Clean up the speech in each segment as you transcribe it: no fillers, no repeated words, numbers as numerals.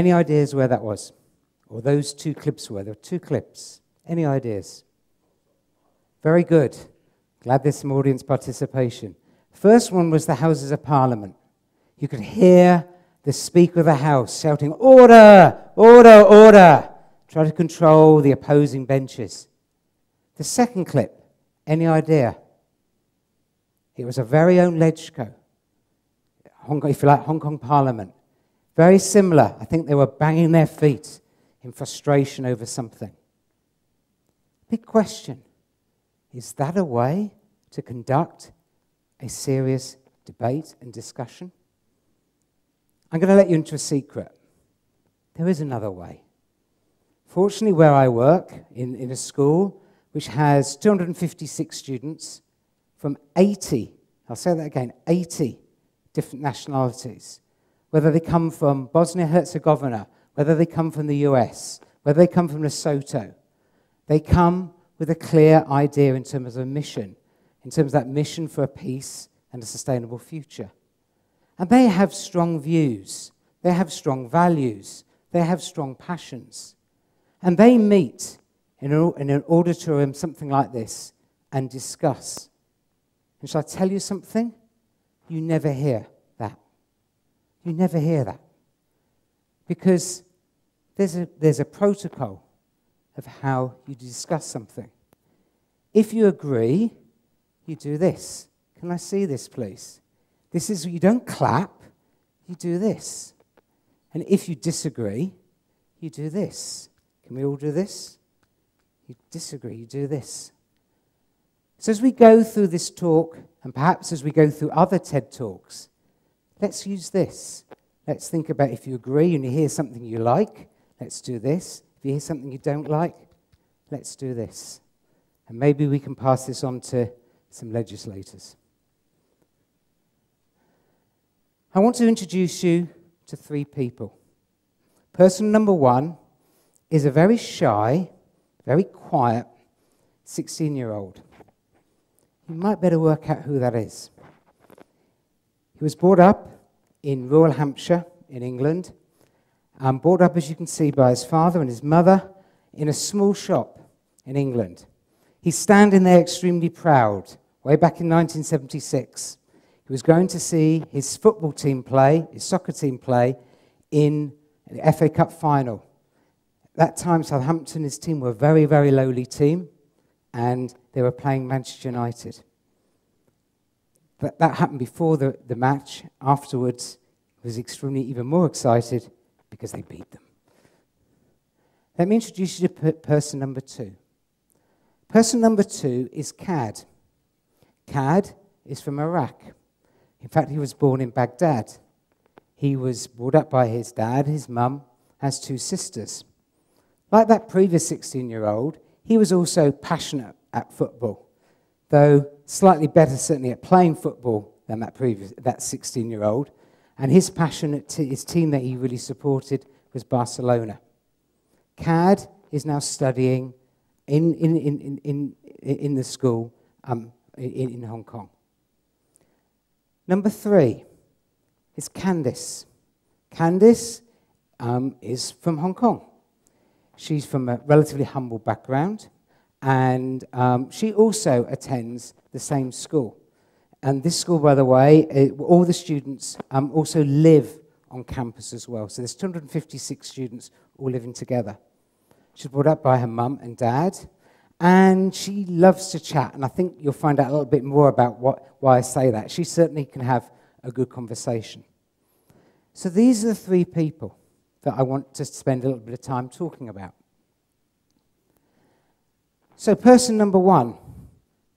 Any ideas where that was? Or those two clips were? There were two clips. Any ideas? Very good. Glad there's some audience participation. First one was the Houses of Parliament. You could hear the Speaker of the House shouting, "Order! Order! Order!" Try to control the opposing benches. The second clip, any idea? It was our very own Lechko, if you like, Hong Kong Parliament. Very similar. I think they were banging their feet in frustration over something. Big question. Is that a way to conduct a serious debate and discussion? I'm going to let you into a secret. There is another way. Fortunately, where I work, in a school which has 256 students from 80, I'll say that again, 80 different nationalities, whether they come from Bosnia-Herzegovina, whether they come from the US, whether they come from Lesotho, they come with a clear idea in terms of a mission, in terms of that mission for a peace and a sustainable future. And they have strong views, they have strong values, they have strong passions. And they meet in an auditorium, something like this, and discuss. And shall I tell you something? You never hear that. You never hear that. Because there's a protocol of how you discuss something. If you agree, you do this. Can I see this, please? This is, you don't clap, you do this. And if you disagree, you do this. Can we all do this? You disagree, you do this. So as we go through this talk, and perhaps as we go through other TED Talks, let's use this. Let's think about if you agree and you hear something you like, let's do this. If you hear something you don't like, let's do this. And maybe we can pass this on to some legislators. I want to introduce you to three people. Person number one is a very shy, very quiet 16-year-old. You might better work out who that is. He was brought up in rural Hampshire in England, and brought up, as you can see, by his father and his mother in a small shop in England. He's standing there extremely proud. Way back in 1976, he was going to see his football team play, his soccer team play, in the FA Cup final. At that time, Southampton, his team, were a very, very lowly team, and they were playing Manchester United. But that happened before the match. Afterwards, he was extremely even more excited because they beat them. Let me introduce you to person number two. Person number two is Cad. Cad is from Iraq. In fact, he was born in Baghdad. He was brought up by his dad, his mum, has two sisters. Like that previous 16-year-old, he was also passionate at football, though slightly better certainly at playing football than that 16-year-old. And his passion, his team that he really supported was Barcelona. Cad is now studying in the school in Hong Kong. Number three is Candice. Candice is from Hong Kong. She's from a relatively humble background, and she also attends the same school. And this school, by the way, all the students also live on campus as well. So there's 256 students all living together. She's brought up by her mum and dad, and she loves to chat. And I think you'll find out a little bit more about why I say that. She certainly can have a good conversation. So these are the three people that I want to spend a little bit of time talking about. So person number one,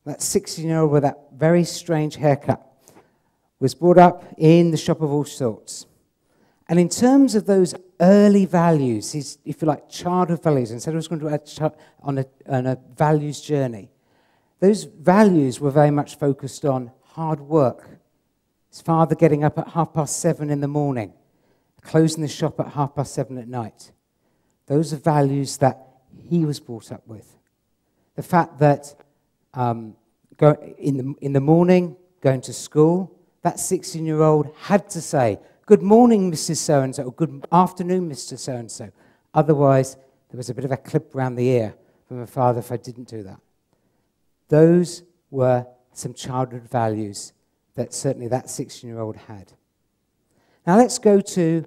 that 16-year-old with that very strange haircut, was brought up in the shop of all sorts. And in terms of those early values, his, if you like, childhood values, and said he was going to on a values journey, those values were very much focused on hard work. His father getting up at 7:30 in the morning, closing the shop at 7:30 at night. Those are values that he was brought up with. The fact that in the morning, going to school, that 16-year-old had to say, good morning, Mrs. So-and-so, or good afternoon, Mr. So-and-so. Otherwise, there was a bit of a clip around the ear from my father if I didn't do that. Those were some childhood values that certainly that 16-year-old had. Now let's go to,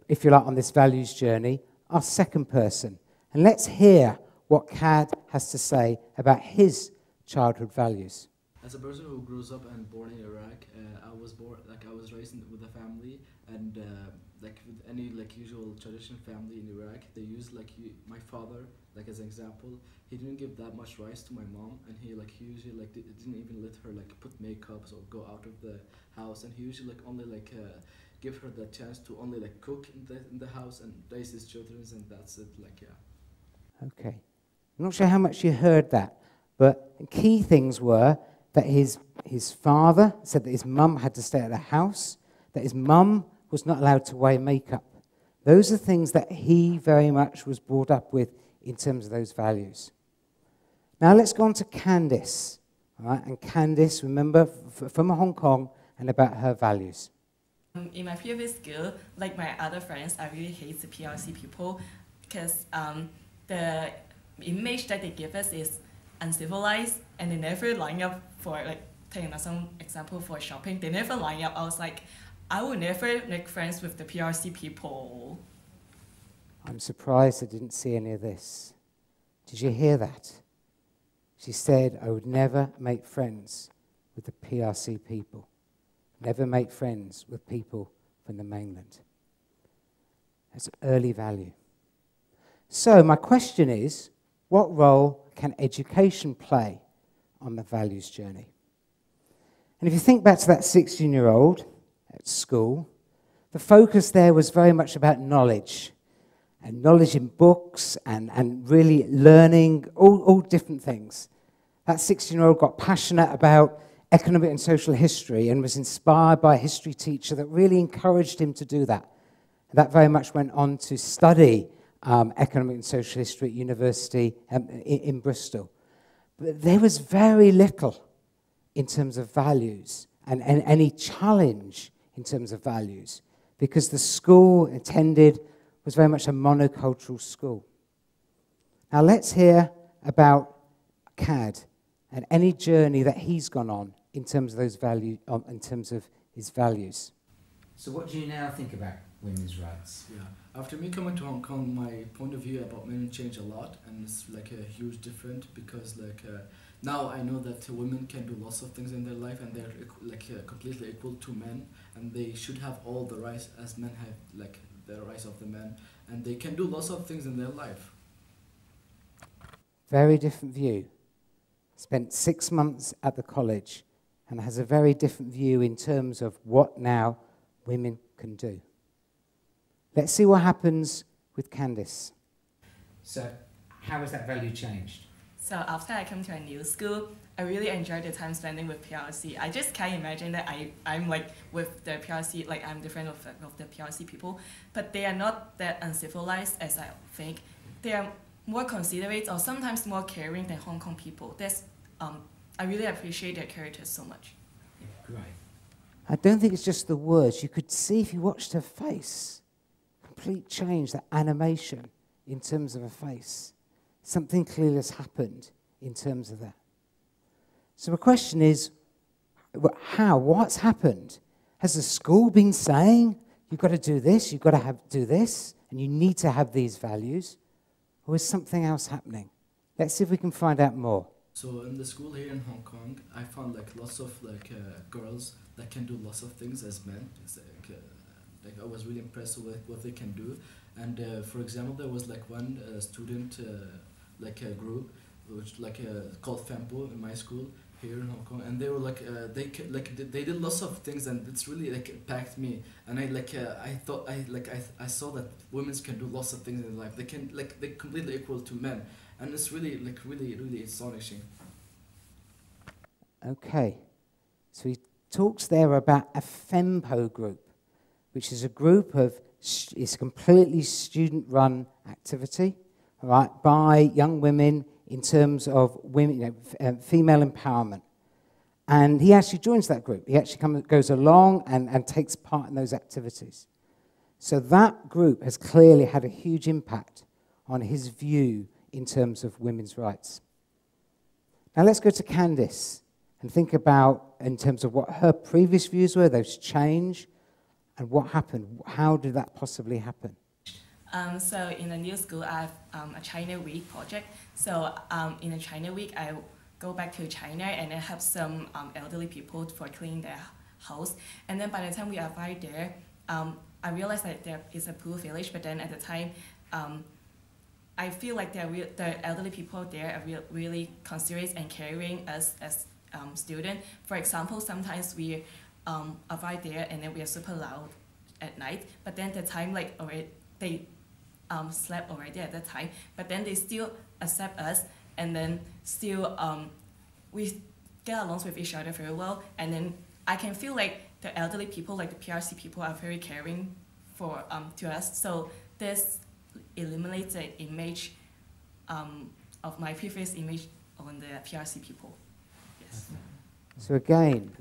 if you like, on this values journey, our second person. And let's hear what Kad has to say about his childhood values. As a person who grows up and born in Iraq, I was raised with a family, and like with any usual traditional family in Iraq, they use my father as an example. He didn't give that much rights to my mom, and he usually didn't even let her put makeups or go out of the house, and he usually only give her the chance to only cook in the house and raise his children, and that's it. Okay, I'm not sure how much you heard that, but key things were that his father said that his mum had to stay at the house, that his mum was not allowed to wear makeup. Those are things that he very much was brought up with in terms of those values. Now let's go on to Candice. All right? And Candice, remember, from Hong Kong, and about her values. In my previous school, like my other friends, I really hate the PRC people because the image that they give us is uncivilized, and they never line up for, taking some example for shopping, they never line up. I was like, I would never make friends with the PRC people. I'm surprised I didn't see any of this. Did you hear that? She said, I would never make friends with the PRC people. Never make friends with people from the mainland. That's an early value. So my question is, what role can education play on the values journey? And if you think back to that 16-year-old at school, the focus there was very much about knowledge, and knowledge in books, and really learning all different things. That 16-year-old got passionate about economic and social history and was inspired by a history teacher that really encouraged him to do that. And that very much went on to study economic and social history at university in Bristol. But there was very little in terms of values and any challenge in terms of values, because the school attended was very much a monocultural school. Now let's hear about Kad and any journey that he's gone on in terms of those values, in terms of his values. So what do you now think about women's rights? Yeah, after me coming to Hong Kong, my point of view about women changed a lot, and it's a huge difference, because now I know that women can do lots of things in their life, and they're completely equal to men, and they should have all the rights as men have, the rights of the men, and they can do lots of things in their life. Very different view. Spent 6 months at the college and has a very different view in terms of what now women can do. Let's see what happens with Candice. So how has that value changed? So after I come to a new school, I really enjoyed the time spending with PRC. I just can't imagine that I'm with the PRC, I'm different of the PRC people, but they are not that uncivilized as I think. They are more considerate or sometimes more caring than Hong Kong people. I really appreciate their characters so much. Yeah, great. I don't think it's just the words. You could see if you watched her face, complete change, that animation in terms of her face. Something clearly has happened in terms of that. So the question is, what's happened? Has the school been saying, you've got to do this, you've got to do this, and you need to have these values? Or is something else happening? Let's see if we can find out more. So in the school here in Hong Kong, I found lots of girls that can do lots of things as men. It's I was really impressed with what they can do. And for example, there was one student group which called Femme Group in my school here in Hong Kong, and they were they did lots of things, and it's really impacted me. And I saw that women can do lots of things in life. They can they're completely equal to men, and it's really really astonishing. Okay, so he talks there about a Fempo group, which is a group of, it's a completely student-run activity, all right, by young women in terms of women, female empowerment. And he actually joins that group. He actually goes along and takes part in those activities. So that group has clearly had a huge impact on his view in terms of women's rights. Now let's go to Candice and think about, in terms of what her previous views were, those changed, and what happened. How did that possibly happen? So in the new school, I have a China Week project. So in the China Week, I go back to China and I help some elderly people for cleaning their house. And then by the time we arrived there, I realized that there is a poor village, but then at the time, I feel like the elderly people there are really considerate and caring us as students. For example, sometimes we arrive there and then we are super loud at night, but then the time they slept already at that time, but then they still accept us, and then still we get along with each other very well, and then I can feel like the elderly people, like the PRC people, are very caring for to us. So this eliminates the image of my previous image on the PRC people. Yes. So again,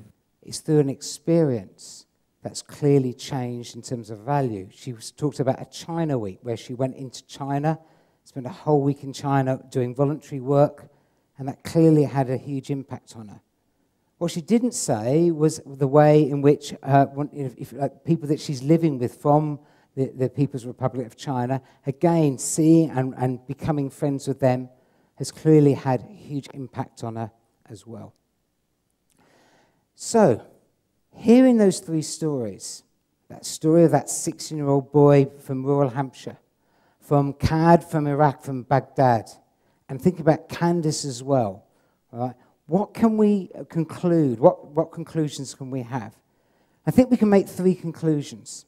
it's through an experience that's clearly changed in terms of value. She talked about a China Week where she went into China, spent a whole week in China doing voluntary work, and that clearly had a huge impact on her. What she didn't say was the way in which people that she's living with from the People's Republic of China, again, seeing and becoming friends with them has clearly had a huge impact on her as well. So, hearing those three stories, that story of that 16-year-old boy from rural Hampshire, from Kad from Iraq, from Baghdad, and think about Candice as well, all right? What can we conclude? What conclusions can we have? I think we can make three conclusions.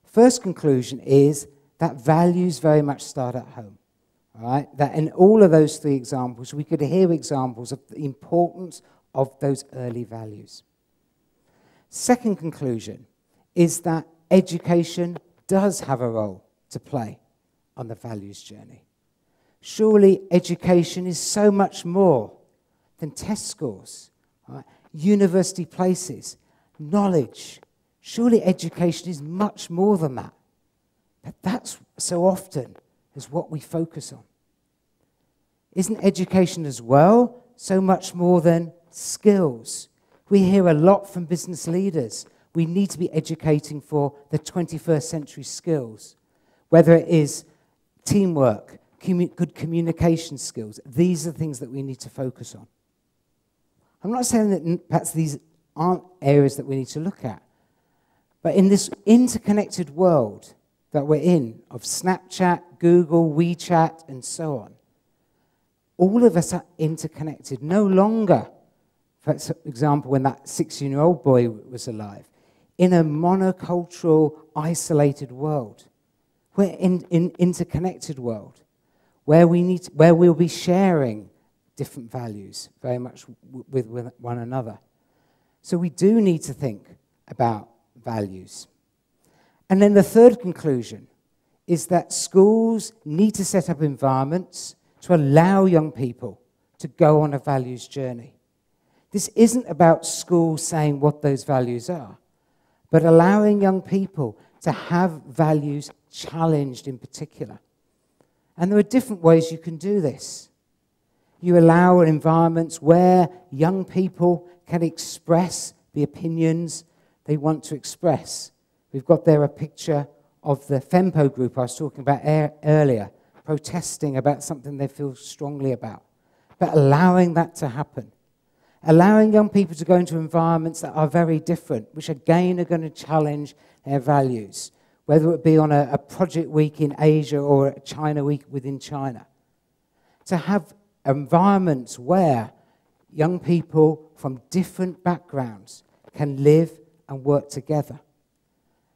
First conclusion is that values very much start at home. All right? That in all of those three examples, we could hear examples of the importance of those early values. Second conclusion is that education does have a role to play on the values journey. Surely education is so much more than test scores, right? University places, knowledge. Surely education is much more than that. But that's so often is what we focus on. Isn't education as well so much more than skills? We hear a lot from business leaders. We need to be educating for the 21st century skills, whether it is teamwork, good communication skills. These are the things that we need to focus on. I'm not saying that perhaps these aren't areas that we need to look at, but in this interconnected world that we're in, of Snapchat, Google, WeChat, and so on, all of us are interconnected. No longer, for example, when that 16-year-old boy was alive, in a monocultural, isolated world. We're in an interconnected world where we'll be sharing different values very much with one another. So we do need to think about values. And then the third conclusion is that schools need to set up environments to allow young people to go on a values journey. This isn't about schools saying what those values are, but allowing young people to have values challenged in particular. And there are different ways you can do this. You allow environments where young people can express the opinions they want to express. We've got there a picture of the Femme Group I was talking about earlier, protesting about something they feel strongly about. But allowing that to happen. Allowing young people to go into environments that are very different, which again are going to challenge their values, whether it be on a project week in Asia or a China week within China. To have environments where young people from different backgrounds can live and work together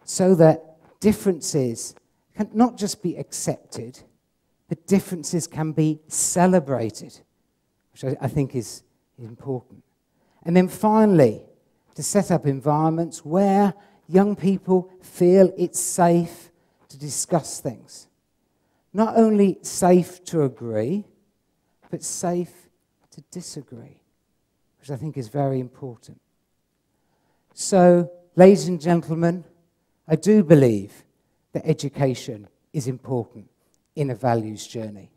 so that differences can not just be accepted, but differences can be celebrated, which I think is important. And then finally, to set up environments where young people feel it's safe to discuss things. Not only safe to agree, but safe to disagree. which I think is very important. So, ladies and gentlemen, I do believe that education is important in a values journey,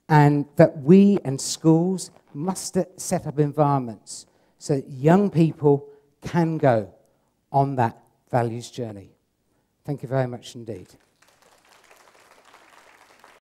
and that we and schools must set up environments so that young people can go on that values journey. Thank you very much indeed.